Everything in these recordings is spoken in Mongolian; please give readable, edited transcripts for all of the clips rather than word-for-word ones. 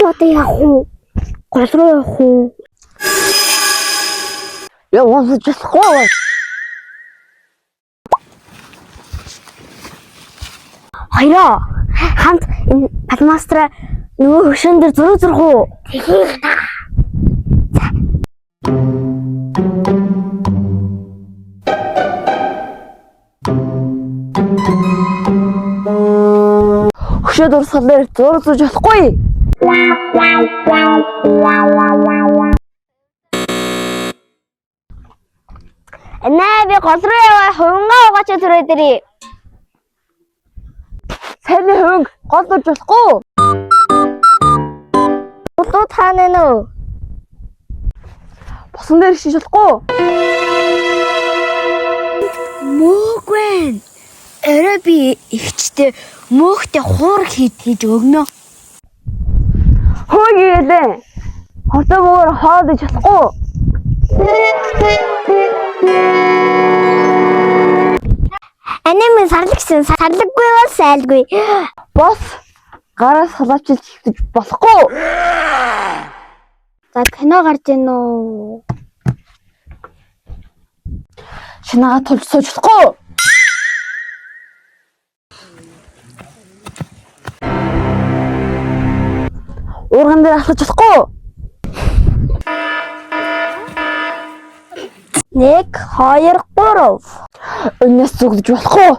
одоо яах вэ? Гол руу явах уу? Яа уусаж болохгүй. Хоёроо хамт энэ Палмастра нөгөө хөшөөн дээр зураг зурх уу? Тэхийг та. Хөшөө дурсгал дээр зураг зурж болохгүй. Наа би гол руу яваа хувингаа угаач төрөө дэрий. Сайн хөнгө гол дурж болохгүй. Улуу таана нөө. Босон дээр шиж болохгүй. Мөөгвэн. Орой би ихчтэй мөөхтэй хуург хийж өгнө. Хөөе гэлээ. Хотоо мөр хоод иж болохгүй. Анемын сарлагсан сарлаггүй бол сайлгүй. Бос гараас халаачиж ихтэж болохгүй. За кино гарч ийн үү? Шинагаа тулж сууж болохгүй. Уурган дээр алхаж болохгүй. 1 2 3. Өнөөс зүгдэж болохгүй.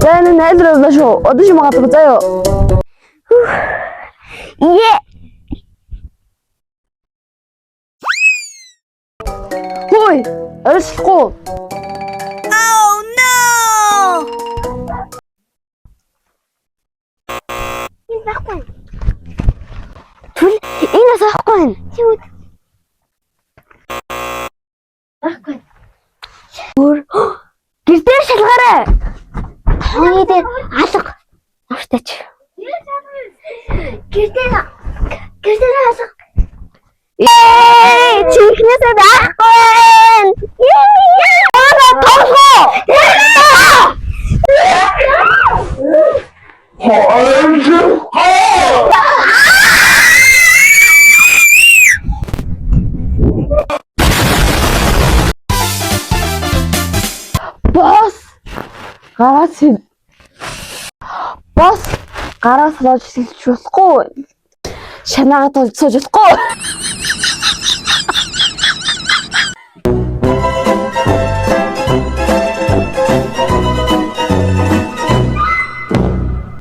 За энэ найдварлаа шүү. Одоо чи магадгүй заяа. Е. Хөөе, орилсохгүй. Oh no! Энэ байхгүй. Энэ байхгүй. Чүүд. Байхгүй. Өөр Гэрдээ шалгаарай. тооны дээр алга. Автаач. Гэрдээ алга. Чихнээсээ байхгүй. Аа тоосгоо. Бос гараас лож хэлж болохгүй. Шанаага тулж сууж болохгүй.